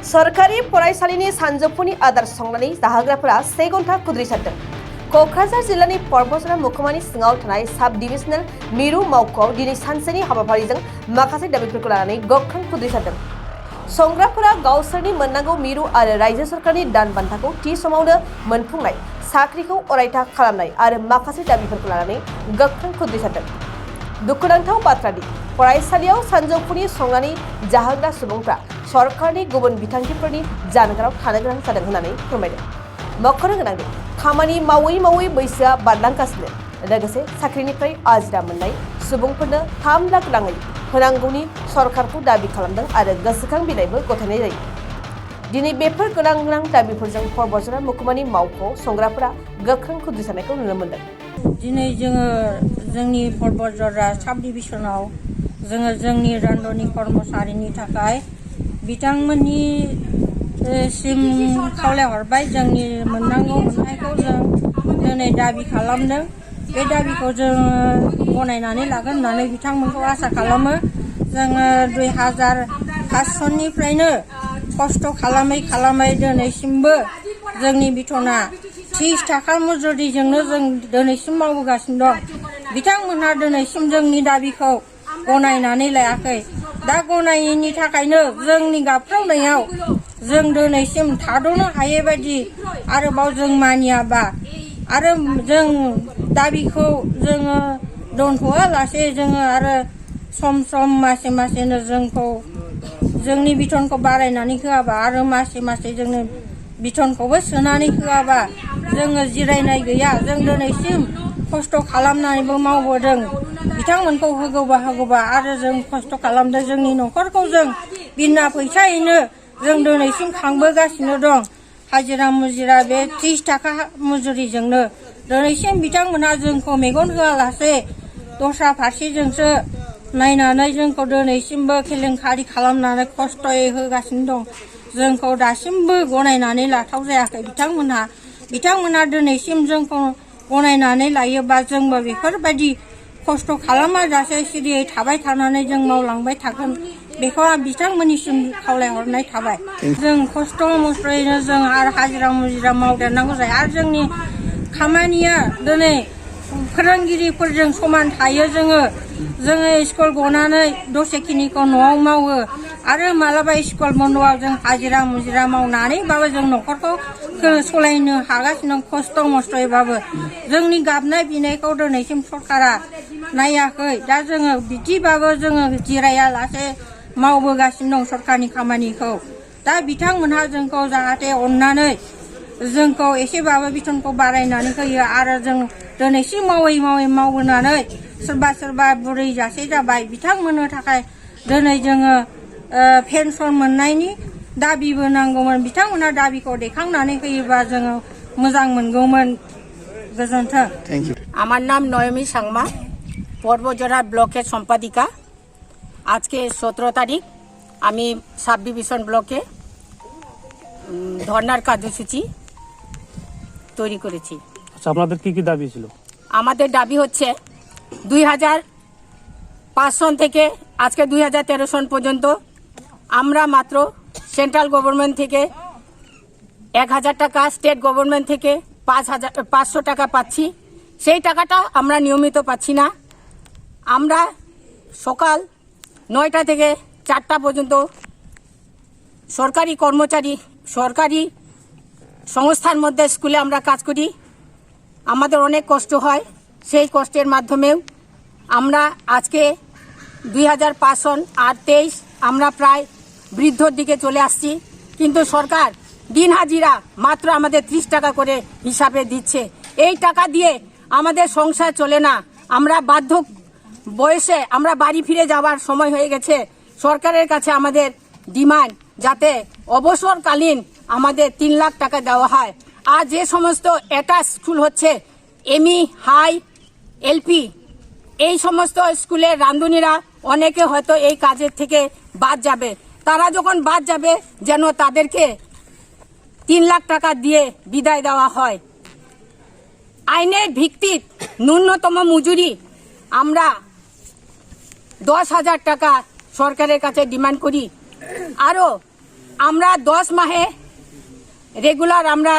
सरकारि फरायसालिनि सानजौफुनि आदार संनानै जाहोग्राफोरा 1 घन्टा खुद्रिसारदों। क'क्राझार जिल्लानि पर्बजरा महकुमानि सिङाव थानाय साब डिभिजनेल मिरु मावख'आव दिनै सानसेनि हाबाफारिजों माखासे दाबिफोरखौ लानानै गोख्रों खुद्रिसारदों। संग्राफोरा गावसोरनि मोननांगौ मिरु आरो रायजो सरकारनि दान बान्थाखौ थि समावनो मोनफुंनाय, साख्रिखौ अरायथा खालामनाय आरो माखासे दाबिफोरखौ लानानै गोख्रों खुद्रिसारदों। दुखुनांथाव बाथ्रादि फरायसालियाव सानजौफुनि संनानै जाहोग्रा सुबुंफ्रा सरकारनि गुबुन बिथांखिफोरनि जानगाराव थानो गोनां जादों होननानै फोरमायदों। मख'नो गोनांदि खामानि मावै मावै बैसोआ बारलांगासिनो, लोगोसे साख्रिनिफ्राय आजिरा मोननाय सुबुंफोरनो 3 लाख राङै होनांगौनि सरकारखौ दाबि खालामदों आरो गोसोखां बिलाइबो गथायनाय जायो। दिनै बेफोर गोनां दाबिफोरजों पर्बजरा महकुमानि मावख'आव संग्राफोरा गोख्रों खुद्रिसारनायखौ नुनो मोन्दों। दिनै जोङो जोंनि पर्बजरा साब डिभिजनाव जोंनि रान्दनि कर्मचारिनि थाखाय बिथांमोननि सिम खावलायहरबाय। जोंनि मोननायखौ जों दिनै दाबि खालामदों। बे दाबिखौ जोङो गनायनानै लागोन होननानै बिथांमोनखौ आसा खालामो। जोङो 2005 सननिफ्रायनो खस्थ' खालामै दिनैसिमबो जोंनि बिथना 30 थाखा मजुरिजोंनो जों दिनैसिम मावबोगासिनो दं। बिथांमोनहा दिनैसिम जोंनि दाबिखौ गनायनानै लायाखै। दा गनायैनि थाखायनो जोंनि गाबख्रावनायाव जों दिनैसिम थाद'नो हायै बायदि आरोबाव जों मानियाबा आरो जों दाबिखौ जोङो दोनथ'आलासे जोङो आरो सम मासेनो जोंनि बिथनखौ बारायनानै होआबा आरो मासे जोंनो बिथनखौबो सोनानै होआबा जोङो जिरायनाय गैया। जों दिनैसिम खस्थ' खालामनानैबो मावबोदों। बिथांमोनखौ होगौबा आरो जों खस्थ' खालामदों। जोंनि न'खरखौ जों बिना फैसायैनो जों दिनैसिम खांबोगासिनो दं। हाजिरा मुजिरा बे 30 थाखा मजुरिजोंनो दिनैसिम बिथांमोनहा जोंखौ मेगन होआलासे दस्रा फारसेजोंसो नायनानै जोंखौ दिनैसिमबो केलेंकारि खालामनानै खस्थ'यै होगासिनो दं। जोंखौ दासिमबो गनायनानै लाथाव जायाखै बिथांमोना दिनैसिम जोंखौ गनायनानै लायोबा जोंबो बेफोरबायदि खस्थ' खालामाजासे सिरियै थाबाय थानानै जों मावलांबाय थागोन। बेखौ बिथांमोननिसिम खावलायहरनाय थाबाय। जों खस्थ' मस्थ'यैनो जों आरो हाजिरा मुजिरा मावदेरनांगौ जायो। आरो जोंनि खामानिया दिनै फोरोंगिरिफोरजों समान थायो। जोङो स्कुल गनानै दसेखिनिखौ न'आव मावो आरो मालाबा स्कुल बन्द'आव जों हाजिरा मुजिरा मावनानैबाबो जों न'खरखौ सलायनो हागासिनो खस्थ' मस्थ'यैबाबो। जोंनि गाबनाय बिनायखौ दिनैसिम सरकारा नायाखै। दा जोङो बिदिबाबो जोङो जिरायालासे मावबोगासिनो दं सरकारनि खामानिखौ। दा बिथांमोनहा जोंखौ जाहाथे अननानै जोंखौ एसेबाबो बिथनखौ बारायनानै होयो आरो जों दिनैसिम मावै मावबोनानै सोरबा बुरै जासे जाबाय। बिथांमोननो थाखाय दिनै जोङो पेनसन मोननायनि दाबिबो नांगौमोन। बिथांमोनहा दाबिखौ दैखांनानै होयोबा जोङो मोजां मोनगौमोन। गोजोन्थों। আমার নাম নয়মি সাংমা, पर्बजरा ब्लकेर सम्पादिका। आज के 17 तारीख আমি সাব ডিভিশন ব্লকে ধর্নার কার্যসূচি তৈরি করেছি। আচ্ছা, আপনাদের কি দাবি ছিল? আমাদের দাবি হচ্ছে 2005 সন থেকে আজকে 2013 সন পর্যন্ত আমরা মাত্র সেন্ট্রাল গভর্নমেন্ট থেকে 1000 টাকা, স্টেট গভর্নমেন্ট থেকে 500 টাকা পাচ্ছি। সেই টাকাটা আমরা নিয়মিত পাচ্ছি না। আমরা সকাল 9টা থেকে 4টা পর্যন্ত সরকারি কর্মচারী, সরকারি সংস্থার মধ্যে স্কুলে আমরা কাজ করি। আমাদের অনেক কষ্ট হয়। সেই কষ্টের মাধ্যমেও আমরা আজকে 2005 সন আর 23 আমরা প্রায় বৃদ্ধর দিকে চলে আসছি। কিন্তু সরকার দিন হাজিরা মাত্র আমাদের 30 টাকা করে হিসাবে দিচ্ছে। এই টাকা দিয়ে আমাদের সংসার চলে না। আমরা বাধ্য বয়সে আমরা বাড়ি ফিরে যাওয়ার সময় হয়ে গেছে। সরকারের কাছে আমাদের ডিমান্ড যাতে অবসরকালীন আমাদের 3 লাখ টাকা দেওয়া হয়। আর যে সমস্ত অ্যাটাচ স্কুল হচ্ছে এমই, হাই, এলপি, এই সমস্ত স্কুলের রাঁধুনিরা অনেকে হয়তো এই কাজের থেকে বাদ যাবে। তারা যখন বাদ যাবে যেন তাদেরকে 3 লাখ টাকা দিয়ে বিদায় দেওয়া হয়। আইনের ভিত্তিতে ন্যূনতম মজুরি আমরা 10,000 টাকা সরকারের কাছে ডিমান্ড করি। আরও আমরা 10 মাহে রেগুলার আমরা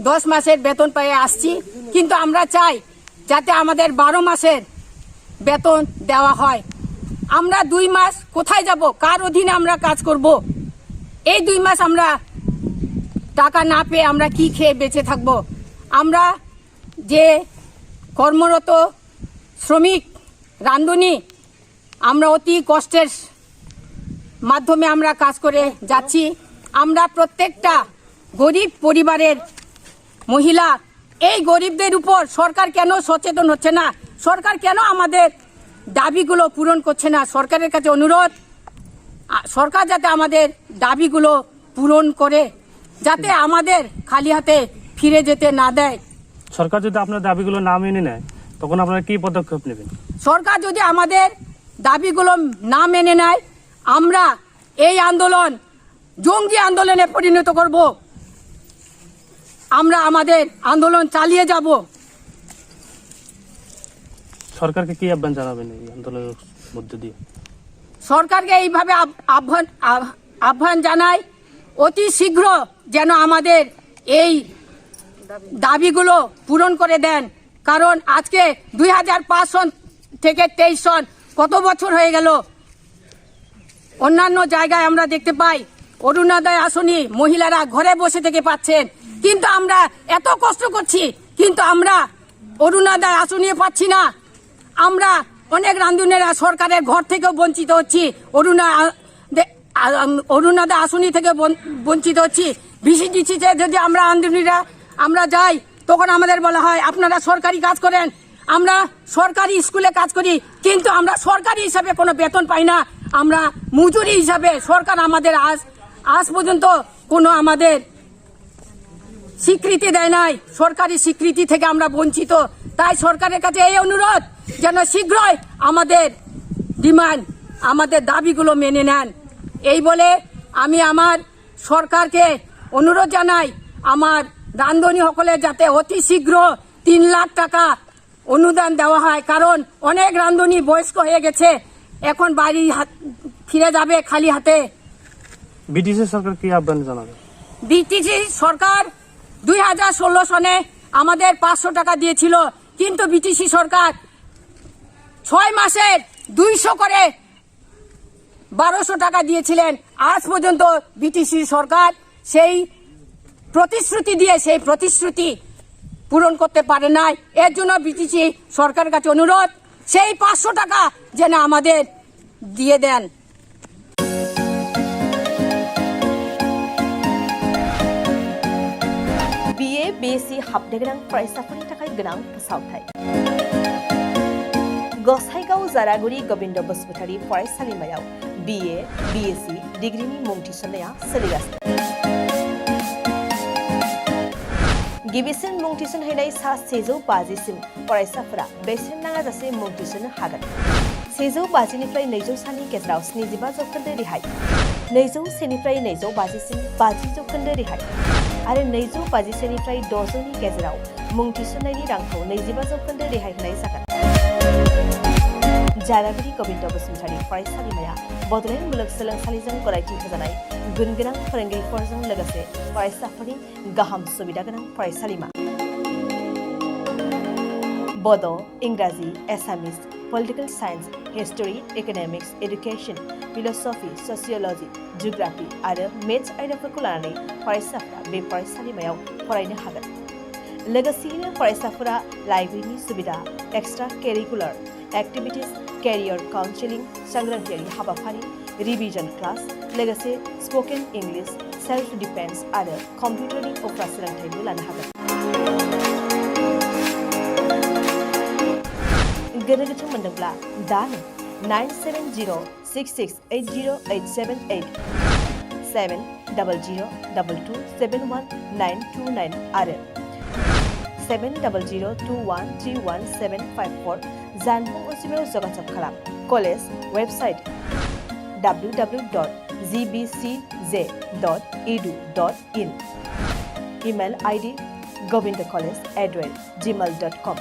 10 মাসের বেতন পেয়ে আসছি, কিন্তু আমরা চাই যাতে আমাদের 12 মাসের বেতন দেওয়া হয়। আমরা 2 মাস কোথায় যাব, কার অধীনে আমরা কাজ করব? এই 2 মাস আমরা টাকা না পেয়ে আমরা কি খেয়ে বেঁচে থাকব? আমরা যে কর্মরত শ্রমিক রাঁধুনি, আমরা অতি কষ্টের মাধ্যমে আমরা কাজ করে যাচ্ছি। আমরা প্রত্যেকটা গরিব পরিবারের মহিলা। এই গরিবদের উপর সরকার কেন সচেতন হচ্ছে না? সরকার কেন আমাদের দাবিগুলো পূরণ করছে না? সরকারের কাছে অনুরোধ, সরকার যাতে আমাদের দাবিগুলো পূরণ করে, যাতে আমাদের খালি হাতে ফিরে যেতে না দেয়। সরকার যদি আপনার দাবিগুলো না মেনে নেয় তখন আপনারা কি পদক্ষেপ নেবেন? সরকার যদি আমাদের দাবিগুলো না মেনে নেয়, আমরা এই আন্দোলন জঙ্গি আন্দোলনে পরিণত করব। আমরা আমাদের আন্দোলন চালিয়ে যাব। সরকারকে কি আহ্বান জানাবেন এই আন্দোলনের মধ্যে দিয়ে? সরকারকে এইভাবে আহ্বান জানাই, অতি শীঘ্র যেন আমাদের এই দাবিগুলো পূরণ করে দেন। কারণ আজকে 2005 সন থেকে 23 সন, কত বছর হয়ে গেল। অন্যান্য জায়গায় আমরা দেখতে পাই অরুণোদয় আসনি মহিলারা ঘরে বসে থেকে পাচ্ছেন, কিন্তু আমরা এত কষ্ট করছি, কিন্তু আমরা অরুণোদয় আসনি পাচ্ছি না। আমরা অনেক রাঁধুনেরা সরকারের ঘর থেকেও বঞ্চিত হচ্ছি, অরুণোদয় আসনি থেকে বঞ্চিত হচ্ছি। ভিসিডিসিতে যদি আমরা রাঁধুনিরা আমরা যাই, তখন আমাদের বলা হয় আপনারা সরকারি কাজ করেন। আমরা সরকারি স্কুলে কাজ করি, কিন্তু আমরা সরকারি হিসাবে কোনো বেতন পাই না। আমরা মজুরি হিসাবে, সরকার আমাদের আজ পর্যন্ত কোনো আমাদের স্বীকৃতি দেয় নাই। সরকারি স্বীকৃতি থেকে আমরা বঞ্চিত। তাই সরকারের কাছে এই অনুরোধ যেন শীঘ্রই আমাদের ডিমান্ড, আমাদের দাবিগুলো মেনে নেন। এই বলে আমি আমার সরকারকে অনুরোধ জানাই, আমার রাঁধুনি সকলে যাতে অতি শীঘ্র 3 লাখ টাকা অনুদান দেওয়া হয়। কারণ অনেক রাঁধুনি বয়স্ক হয়ে গেছে, এখন বাড়ি ফিরে যাবে খালি হাতে। বিটিসি সরকার কি আহ্বান জানাবে? বিটিসি সরকার 2016 সনে আমাদের 500 টাকা দিয়েছিল, কিন্তু বিটিসি সরকার 6 মাসের 200 করে 1200 টাকা দিয়েছিলেন। আজ পর্যন্ত বিটিসি সরকার সেই প্রতিশ্রুতি দিয়ে সেই প্রতিশ্রুতি পূরণ করতে পারে নাই। এর জন্য বিটিসি সরকারের কাছে অনুরোধ, সেই 500 টাকা যেন আমাদের দিয়ে দেন। BA BSc हाबनो गोनां फरायसाफोरनि थाखाय गोनां फोसावथाय। गसाइगाव जारागुरि गोविंद बसुमतारी फरायसालिमायाव BA BSc डिग्रीनि मुं थिसननाया सोलिगासिनो। गिबिसिन मुं थिसनहैनाय सा 150 सिम फरायसाफोरा बेसेन नाङाजासे मुं थिसननो हागोन। 150 निफ्राय 200 सानि गेजेराव 75 जौखोन्दो रेहाय, 201 निफ्राय 250 सिम 50 जौखोन्दो रेहाय आरो 250 निफ्राय 600 नि गेजेराव मुं थिसननायनि रांखौ 25 जौखोन्दो रेहाय होनाय जागोन। जारागुरि गोविंद बसुमतारी फरायसालिमाया बड'लेण्ड मुलुगसोलोंसालिजों गनायथि होजानाय गुनगोनां फोरोंगिरिफोरजों लोगोसे फरायसाफोरनि गाहाम सुबिदा गोनां फरायसालिमा। बड', इंराजि, एसामिस, political science, history, economics, education, philosophy, sociology, geography आरो मेथ्स आयदाफोरखौ लानानै फरायसाफोरा बे फरायसालिमायाव फरायनो हागोन। लोगोसेयैनो फरायसाफोरा लाइब्रेरिनि सुबिदा, extra curricular activities, career counselling, सांग्रांथियारि हाबाफारि, रिविजन क्लास, लोगोसे स्पोकेन इंग्लिश, सेल्फ डिफेन्स आरो कम्पिउटारनि उफ्रा सोलोंथायबो लानो हागोन। गोनो गोथो मोनदोंब्ला दानो 9706680878 70022271929 आरो 7002131754 जानबुं अनजिमायाव जगाजग खालाम। College website www.gbcj.edu.in, email ID govindacollege@gmail.com।